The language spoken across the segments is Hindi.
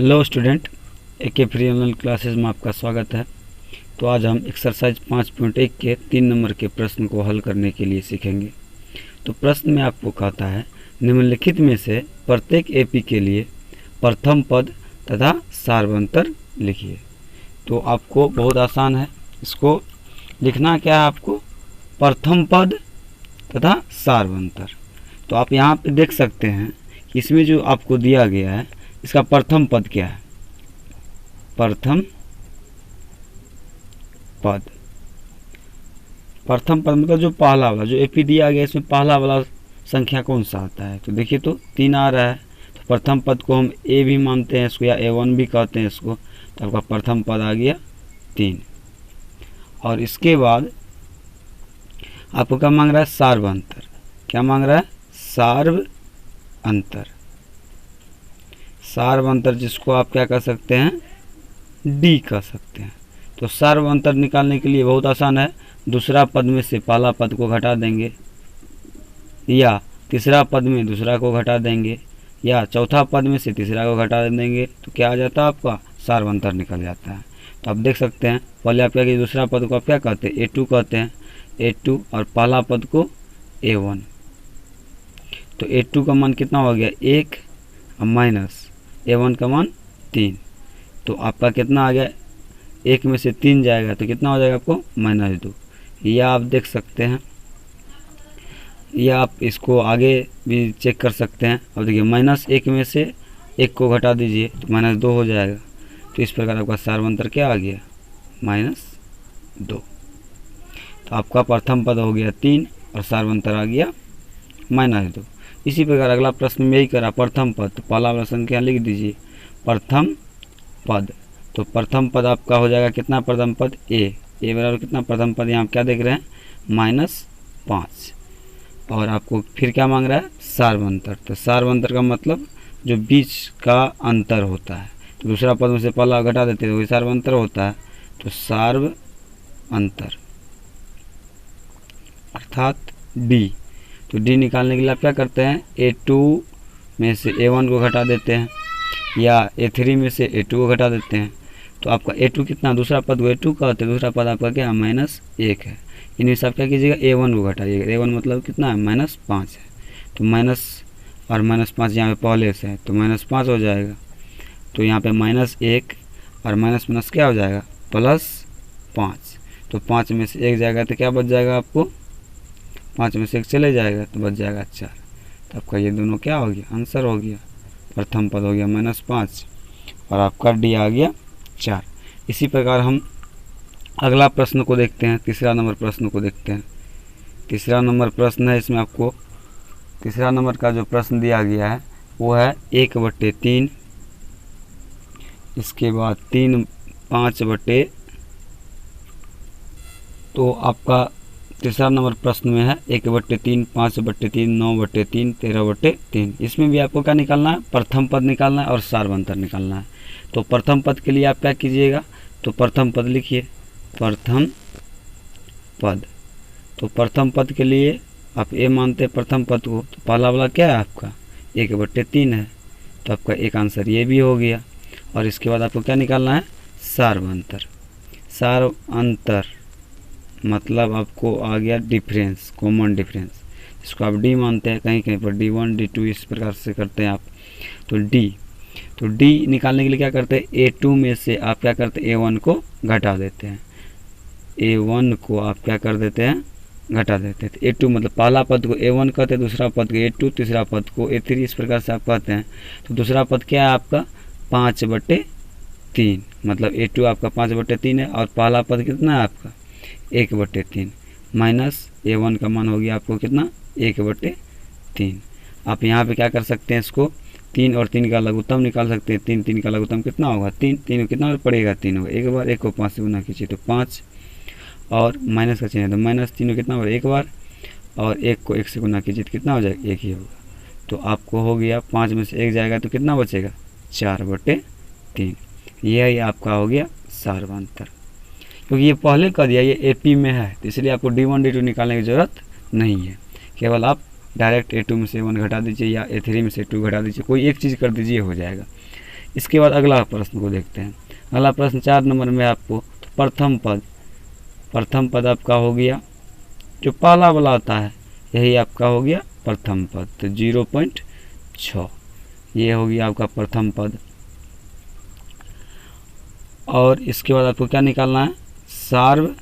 हेलो स्टूडेंट, एके फ्री ऑनलाइन क्लासेस में आपका स्वागत है। तो आज हम एक्सरसाइज 5.1 के 3 नंबर के प्रश्न को हल करने के लिए सीखेंगे। तो प्रश्न में आपको कहता है निम्नलिखित में से प्रत्येक एपी के लिए प्रथम पद तथा सार्वंतर लिखिए। तो आपको बहुत आसान है, इसको लिखना क्या है आपको, प्रथम पद तथा सार्वंतर। तो आप यहाँ पे देख सकते हैं कि इसमें जो आपको दिया गया है इसका प्रथम पद क्या है। प्रथम पद मतलब जो पहला वाला जो एपी दिया गया इसमें पहला वाला संख्या कौन सा आता है। तो देखिए तो 3 आ रहा है, तो प्रथम पद को हम ए भी मानते हैं इसको, या A1 भी कहते हैं इसको। तो आपका प्रथम पद आ गया 3। और इसके बाद आपको क्या मांग रहा है, सार्वंतर। क्या मांग रहा है, सार्वंतर। सार्वंतर जिसको आप क्या कर सकते हैं, डी कह सकते हैं। तो सार्वंतर निकालने के लिए बहुत आसान है, दूसरा पद में से पहला पद को घटा देंगे, या तीसरा पद में दूसरा को घटा देंगे, या चौथा पद में से तीसरा को घटा देंगे। तो क्या आ जाता है, आपका सार्वंतर निकल जाता है। तो आप देख सकते हैं पहले आप क्या कि दूसरा पद को आप क्या कहते हैं, A2 कहते हैं, A2, और पहला पद को A1। तो A2 का मान कितना हो गया, 1, और माइनस A1 का मान 3। तो आपका कितना आ गया, 1 में से 3 जाएगा तो कितना हो जाएगा आपको, -2। या आप देख सकते हैं, या आप इसको आगे भी चेक कर सकते हैं। अब देखिए -1 में से 1 को घटा दीजिए तो -2 हो जाएगा। तो इस प्रकार आपका सार्वंतर क्या आ गया, -2। तो आपका प्रथम पद हो गया 3 और सार्वंतर आ गया -2। इसी प्रकार अगला प्रश्न में यही करा, प्रथम पद, तो पहला वाला संख्या लिख दीजिए प्रथम पद। तो प्रथम पद आपका हो जाएगा कितना, प्रथम पद ए बराबर कितना, प्रथम पद यहाँ क्या देख रहे हैं, -5। और आपको फिर क्या मांग रहा है, सार्वंतर। तो सार्वंतर का मतलब जो बीच का अंतर होता है। तो दूसरा पद में से पहला घटा देते हैं तो वही सार्वंतर होता है। तो सार्वंतर अर्थात डी। तो डी निकालने के लिए आप क्या करते हैं, A2 में से A1 को घटा देते हैं, या A3 में से A2 को घटा देते हैं। तो आपका A2 कितना, दूसरा पद को A2 कहते हैं, दूसरा पद आपका क्या है, -1 है। इन्हीं से आप क्या कीजिएगा, A1 को घटाइएगा। A1 मतलब कितना है, -5 है। तो माइनस और -5 यहाँ पे पहले से है तो -5 हो जाएगा। तो यहाँ पे -1 और माइनस क्या हो जाएगा, +5। तो 5 में से 1 जाएगा तो क्या बच जाएगा आपको, 5 में से 1 चले जाएगा तो बच जाएगा 4। तो आपका ये दोनों क्या हो गया, आंसर हो गया। प्रथम पद हो गया -5 और आपका डी आ गया 4। इसी प्रकार हम अगला प्रश्न को देखते हैं, तीसरा नंबर प्रश्न को देखते हैं। तीसरा नंबर प्रश्न है, इसमें आपको तीसरा नंबर का जो प्रश्न दिया गया है वो है 1/3। इसके बाद 5/, तो आपका तीसरा नंबर प्रश्न में है 1/3, 5/3, 9/3, 13/3। इसमें भी आपको क्या निकालना है, प्रथम पद निकालना है और सार्वंतर निकालना है। तो प्रथम पद के लिए आप क्या कीजिएगा, तो प्रथम पद लिखिए, प्रथम पद। तो प्रथम पद के लिए आप ए मानते हैं प्रथम पद को। तो पहला वाला क्या है आपका, 1/3 है। तो आपका एक आंसर ये भी हो गया। और इसके बाद आपको क्या निकालना है, सार्वंतर। सार्वंतर मतलब आपको आ गया डिफरेंस, कॉमन डिफरेंस, इसको आप डी मानते हैं, कहीं कहीं पर D1 D2 इस प्रकार से करते हैं आप। तो डी, तो डी निकालने के लिए क्या करते हैं, A2 में से आप क्या करते हैं, A1 को घटा देते हैं। A1 को आप क्या कर देते हैं, घटा देते हैं। तो A2 मतलब पहला पद को A1 कहते हैं, दूसरा पद को A2, तीसरा पद को A3, इस प्रकार से आप कहते हैं। तो दूसरा पद क्या है आपका, 5/3, मतलब A2 आपका 5/3 है, और पहला पद कितना है आपका, 1/3, माइनस A1 का मान हो गया आपको कितना, 1/3। आप यहाँ पे क्या कर सकते हैं, इसको 3 और 3 का लघुत्तम निकाल सकते हैं। 3 का लघुत्तम कितना होगा, 3 कितना पड़ेगा, 3 होगा। एक बार 1 को 5 से गुना कीजिए तो 5, और माइनस का चिन्ह है तो -3 कितना होगा, एक बार, और 1 को 1 से गुना कीजिए तो कितना हो जाएगा, 1 ही होगा। तो आपको हो गया 5 में से 1 जाएगा तो कितना बचेगा, 4/3। यही आपका हो गया सार्वंतर। क्योंकि ये पहले कर दिया, ये एपी में है, तो इसलिए आपको D1 D2 निकालने की ज़रूरत नहीं है। केवल आप डायरेक्ट A2 में से 1 घटा दीजिए, या A3 में से 2 घटा दीजिए, कोई एक चीज़ कर दीजिए, हो जाएगा। इसके बाद अगला प्रश्न को देखते हैं। अगला प्रश्न 4 नंबर में आपको तो प्रथम पद आपका हो गया, जो पहला वाला आता है यही आपका हो गया प्रथम पद, तो 0.6 ये हो गया आपका प्रथम पद। और इसके बाद आपको क्या निकालना है, सार्व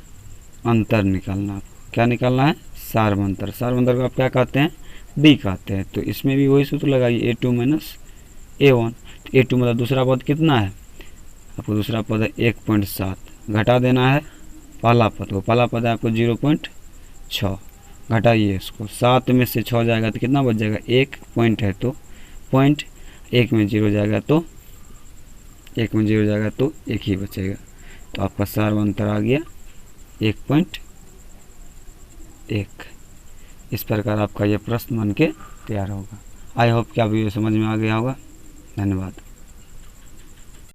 अंतर निकालना। आपको क्या निकालना है, सार्व अंतर। सार्व अंतर को आप क्या कहते हैं, डी कहते हैं। तो इसमें भी वही सूत्र लगाइए, A2 माइनस A1। तो A2 मतलब दूसरा पद कितना है, आपको दूसरा पद है 1.7, घटा देना है पहला पद को। पहला पद है आपको 0.6, घटाइए इसको, 7 में से 6 जाएगा तो कितना बच जाएगा, 1 पॉइंट है तो पॉइंट, 1 में 0 जाएगा तो 1 में 0 जाएगा तो 1 ही बचेगा। तो आपका सार्व अंतर आ गया 1.1। इस प्रकार आपका यह प्रश्न बन के तैयार होगा। आई होप कि आप ये समझ में आ गया होगा। धन्यवाद।